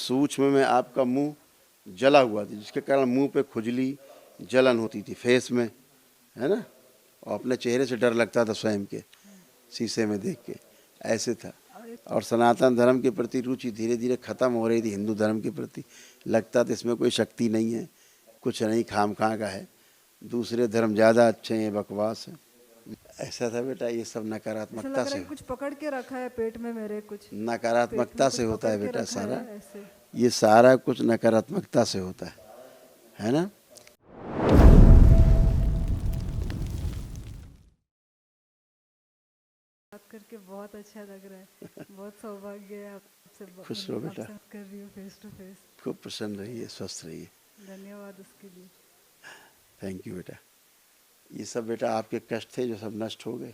सूक्ष्म में आपका मुंह जला हुआ था, जिसके कारण मुंह पे खुजली जलन होती थी फेस में, है ना, और अपने चेहरे से डर लगता था स्वयं के शीशे में देख के, ऐसे था। और सनातन धर्म के प्रति रुचि धीरे धीरे खत्म हो रही थी, हिंदू धर्म के प्रति लगता था इसमें कोई शक्ति नहीं है, कुछ नहीं, खामखा का है, दूसरे धर्म ज़्यादा अच्छे हैं, बकवास है, ऐसा था बेटा। ये सब नकारात्मकता से, कुछ पकड़ के रखा है पेट में मेरे, कुछ नकारात्मकता से होता है बेटा रखा सारा, है ऐसे। ये सारा कुछ नकारात्मकता से होता है ना। बात करके बहुत अच्छा लग रहा है, बहुत सौभाग्य है आपसे खुश रहो बेटा, बात कर रही हूँ फेस टू फेस। खूब प्रसन्न रहिए, स्वस्थ रहिए। धन्यवाद उसके लिए। थैंक यू बेटा। ये सब बेटा आपके कष्ट थे जो सब नष्ट हो गए,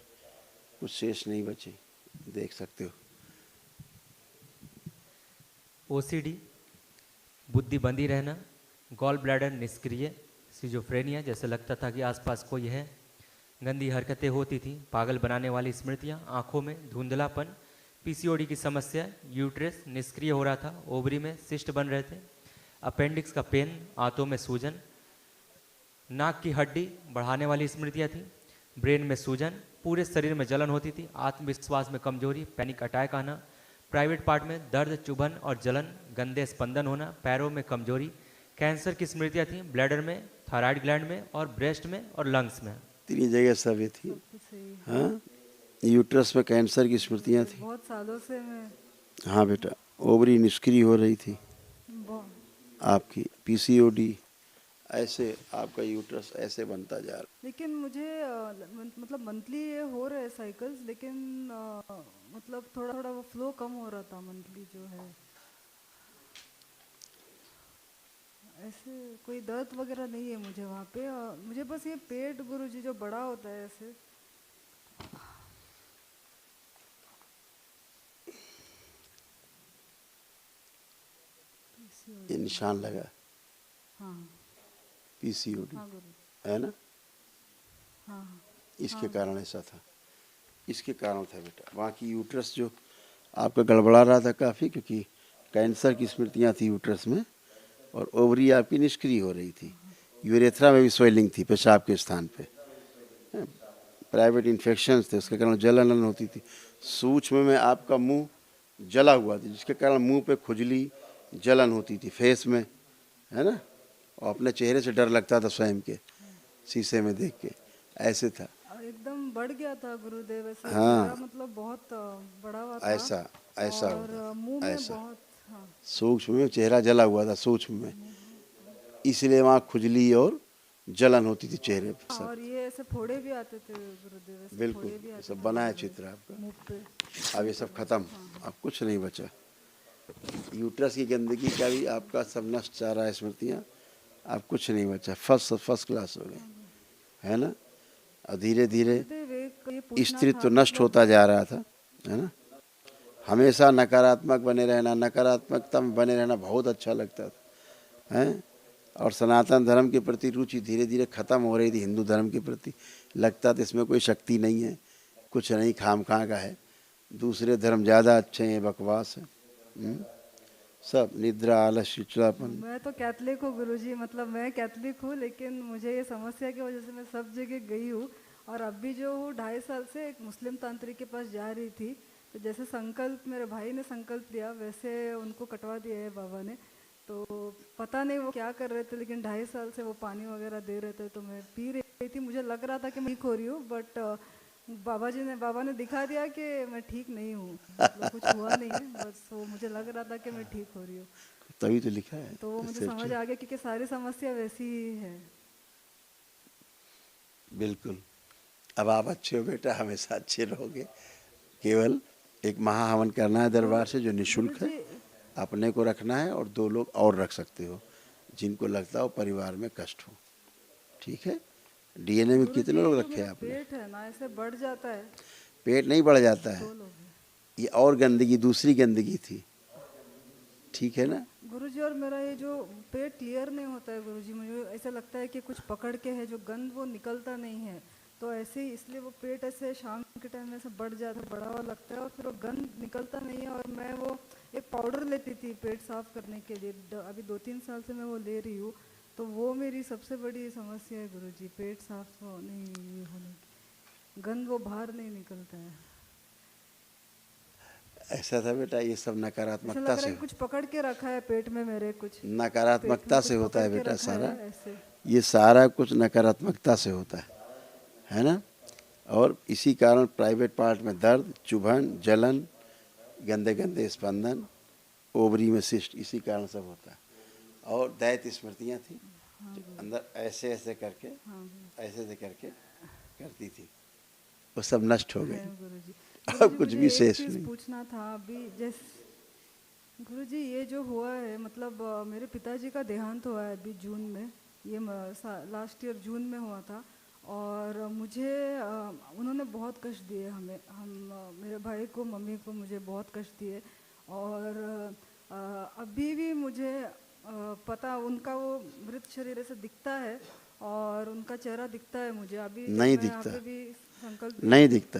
कुछ शेष नहीं बचे, देख सकते हो। ओसीडी, बुद्धि बंधी रहना, गॉल ब्लैडर निष्क्रिय, सिजोफ्रेनिया, जैसे लगता था कि आसपास कोई है, गंदी हरकतें होती थी, पागल बनाने वाली स्मृतियाँ, आंखों में धुंधलापन, पीसीओडी की समस्या, यूट्रस निष्क्रिय हो रहा था, ओवरी में सिस्ट बन रहे थे, अपेंडिक्स का पेन, आंतों में सूजन, नाक की हड्डी बढ़ाने वाली स्मृतियाँ थी, ब्रेन में सूजन, पूरे शरीर में जलन होती थी, आत्मविश्वास में कमजोरी, पैनिक अटैक आना, प्राइवेट पार्ट में दर्द, चुभन और जलन, गंदे स्पंदन होना, पैरों में कमजोरी, कैंसर की स्मृतियाँ थी, ब्लैडर में, थायराइड ग्लैंड में और ब्रेस्ट में और लंग्स में। तीन जगह सब ये थी। हाँ, यूट्रस में कैंसर की स्मृतियाँ थी बहुत सालों से मैं। हाँ बेटा, ओवरी निष्क्रिय हो रही थी आपकी, पीसीओडी, ऐसे आपका यूट्रस ऐसे बनता जा रहा। लेकिन मुझे मतलब मंथली ये हो रहे हैं साइकिल्स, लेकिन मतलब थोड़ा थोड़ा वो फ्लो कम हो रहा था मंथली जो है। ऐसे कोई दर्द वगैरह नहीं है मुझे वहाँ पे, मुझे बस ये पेट गुरुजी जो बड़ा होता है ऐसे। ये निशान लगा, हाँ पीसीओडी, हाँ गुरु, है ना, हाँ इसके कारण ऐसा था, इसके कारण था बेटा। वहाँ की यूट्रस जो आपका गड़बड़ा रहा था काफ़ी, क्योंकि कैंसर की स्मृतियाँ थी यूट्रस में, और ओवरी आपकी निष्क्रिय हो रही थी, यूरेथ्रा में भी स्वेलिंग थी पेशाब के स्थान पे, प्राइवेट इन्फेक्शंस थे, उसके कारण जलन होती थी, सूक्ष्म में आपका मुंह जला हुआ था, जिसके कारण मुंह पे खुजली जलन होती थी फेस में, है ना, और अपने चेहरे से डर लगता था स्वयं के शीशे में देख के, ऐसे था। एकदम बढ़ गया था गुरुदेव ऐसे। हाँ, मतलब बहुत बड़ा हुआ था, ऐसा ऐसा और होता, मुंह में ऐसा बहुत। हाँ, सूक्ष्म में चेहरा जला हुआ था, सूक्ष्म में, इसलिए वहाँ खुजली और जलन होती थी चेहरे पर सब। और ये ऐसे फोड़े भी आते थे गुरुदेव, ऐसे बिल्कुल, फोड़े भी आते सब थे बना है मुंह चित्र आपका। पे। अब ये सब खत्म, अब कुछ नहीं बचा, यूट्रस की गंदगी का भी आपका सब नष्ट जा रहा है, स्मृतियाँ, अब कुछ नहीं बचा, फर्स्ट क्लास हो गए, है ना। और धीरे धीरे स्त्रीत्व तो नष्ट होता जा रहा था, है ना। हमेशा नकारात्मक बने रहना, नकारात्मकता में बने रहना बहुत अच्छा लगता था, हैं। और सनातन धर्म के प्रति रुचि धीरे धीरे खत्म हो रही थी, हिंदू धर्म के प्रति लगता था इसमें कोई शक्ति नहीं है, कुछ नहीं, खामखा का है, दूसरे धर्म ज़्यादा अच्छे हैं, बकवास है, सब निद्रा, आलस, चिड़चिड़ापन। मैं तो कैथलिक हूँ गुरुजी, मतलब मैं कैथलिक हूँ, लेकिन मुझे ये समस्या की वजह से मैं सब जगह गई हूँ, और अभी जो हूँ 2.5 साल से एक मुस्लिम तांत्रिक के पास जा रही थी, तो जैसे संकल्प मेरे भाई ने संकल्प लिया वैसे उनको कटवा दिया है बाबा ने। तो पता नहीं वो क्या कर रहे थे, लेकिन 2.5 साल से वो पानी वगैरह दे रहे थे, तो मैं पी रही थी, मुझे लग रहा था कि मैं ठीक हो रही हूँ, बट बाबा ने दिखा दिया कि मैं ठीक नहीं हूँ, मतलब कुछ हुआ नहीं है, बस वो मुझे लग रहा था कि मैं ठीक हो रही हूँ। तभी तो लिखा है, तो वो मुझे समझ आ गया क्योंकि सारी समस्या वैसी ही है। बिल्कुल, अब आप अच्छे हो बेटा, हमेशा अच्छे रहोगे, केवल एक महाहवन करना है दरबार से जो निःशुल्क है, अपने को रखना है और 2 लोग और रख सकते हो जिनको लगता हो परिवार में कष्ट हो, ठीक है। डीएनए में कितने लोग रखे हैं आपने? पेट है ना ऐसे बढ़ जाता है। पेट नहीं बढ़ जाता है, 2 लोग हैं। ये और गंदगी, दूसरी गंदगी थी, ठीक है ना। गुरुजी, और मेरा ये जो पेट क्लियर नहीं होता है गुरुजी, मुझे ऐसा लगता है कि कुछ पकड़ के है, जो गंद वो निकलता नहीं है, तो ऐसे ही इसलिए वो पेट ऐसे शाम के टाइम में ऐसे बढ़ जाता है, बड़ा हुआ लगता है, और फिर वो गंद निकलता नहीं है, और मैं वो एक पाउडर लेती थी पेट साफ करने के लिए, अभी 2-3 साल से मैं वो ले रही हूँ। तो वो मेरी सबसे बड़ी समस्या है गुरुजी, पेट साफ नहीं होने की, गंद वो बाहर नहीं निकलता है। ऐसा था बेटा, ये सब ऐसा नकारात्मकता लग रहा से, है कुछ पकड़ के रखा है पेट में मेरे, कुछ पेट में नकारात्मकता कुछ से होता पकड़ है के बेटा रखा सारा। है ऐसे। ये सारा कुछ नकारात्मकता से होता है ना। और इसी कारण प्राइवेट पार्ट में दर्द, चुभन, जलन, गंदे गंदे स्पंदन, ओवरी में सिस्ट, इसी कारण सब होता है। और दैत्य स्मृतियाँ थी जो अंदर ऐसे ऐसे करके, ऐसे ऐसे करके करती थी, वो सब नष्ट हो गई। गुरुजी अब कुछ भी शेष नहीं। पूछना था अभी, जैसे गुरुजी ये जो हुआ है, मतलब मेरे पिताजी का देहांत हुआ है अभी जून में, ये लास्ट ईयर जून में हुआ था। और मुझे उन्होंने बहुत कष्ट दिए हमें, मेरे भाई को, मम्मी को, मुझे बहुत कष्ट दिए। और अभी भी मुझे पता, उनका वो मृत शरीर ऐसे दिखता है और उनका चेहरा दिखता है मुझे अभी, जब नहीं मैं यहाँ दिखता, पे भी संकल्प नहीं दिखता,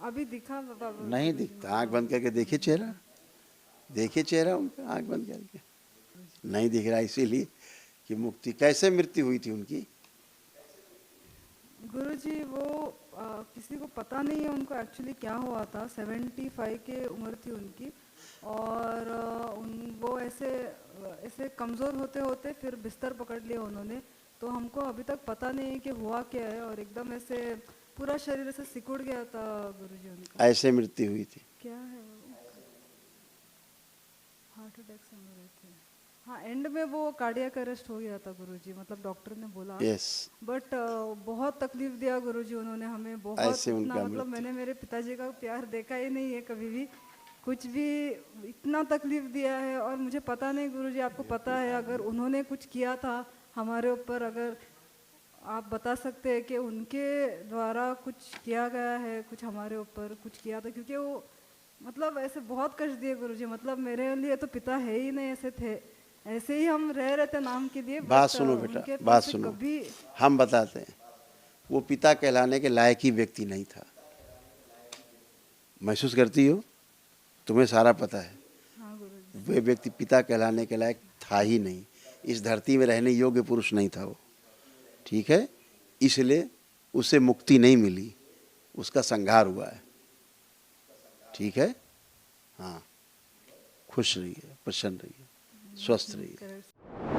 अभी दिखा बाबा, नहीं दिखता। आंख बंद करके देखिए चेहरा, देखिए चेहरा उनका आंख बंद करके, नहीं दिख रहा। इसीलिए कि मुक्ति, कैसे मृत्यु हुई थी उनकी? गुरुजी वो किसी को पता नहीं है उनको एक्चुअली क्या हुआ था। 75 के उम्र थी उनकी। और वो ऐसे ऐसे कमज़ोर होते होते फिर बिस्तर पकड़ लिया उन्होंने। तो हमको अभी तक पता नहीं है कि हुआ क्या है, और एकदम ऐसे पूरा शरीर ऐसे सिकुड़ गया था गुरुजी उनका। ऐसे मृत्यु हुई थी। क्या है वो, हार्ट अटैक से मर रहे थे। हाँ, एंड में वो कार्डियक अरेस्ट हो गया था गुरुजी, मतलब डॉक्टर ने बोला। यस, बट बहुत तकलीफ दिया गुरुजी उन्होंने हमें, बहुत ऐसे इतना, उनका मतलब मृत्यु। मैंने मेरे पिताजी का प्यार देखा ही नहीं है कभी भी, कुछ भी इतना तकलीफ दिया है। और मुझे पता नहीं गुरुजी, आपको पता है अगर उन्होंने कुछ किया था हमारे ऊपर, अगर आप बता सकते हैं कि उनके द्वारा कुछ किया गया है, कुछ हमारे ऊपर कुछ किया था, क्योंकि वो मतलब ऐसे बहुत कष्ट दिए गुरुजी। मतलब मेरे लिए तो पिता है ही नहीं, ऐसे थे, ऐसे ही हम रह रहे थे नाम के लिए। बात but, सुनो उनके बेटा, पास बात से सुनो, कभी हम बताते हैं। वो पिता कहलाने के लायक ही व्यक्ति नहीं था। महसूस करती हो? तुम्हें सारा पता है। हाँ गुरुजी, वे व्यक्ति पिता कहलाने के लायक था ही नहीं, इस धरती में रहने योग्य पुरुष नहीं था वो। ठीक है, इसलिए उसे मुक्ति नहीं मिली, उसका संहार हुआ है। ठीक है, हाँ, खुश रहिए, प्रसन्न रहिए, स्वस्थ रहिए। करेक्ट।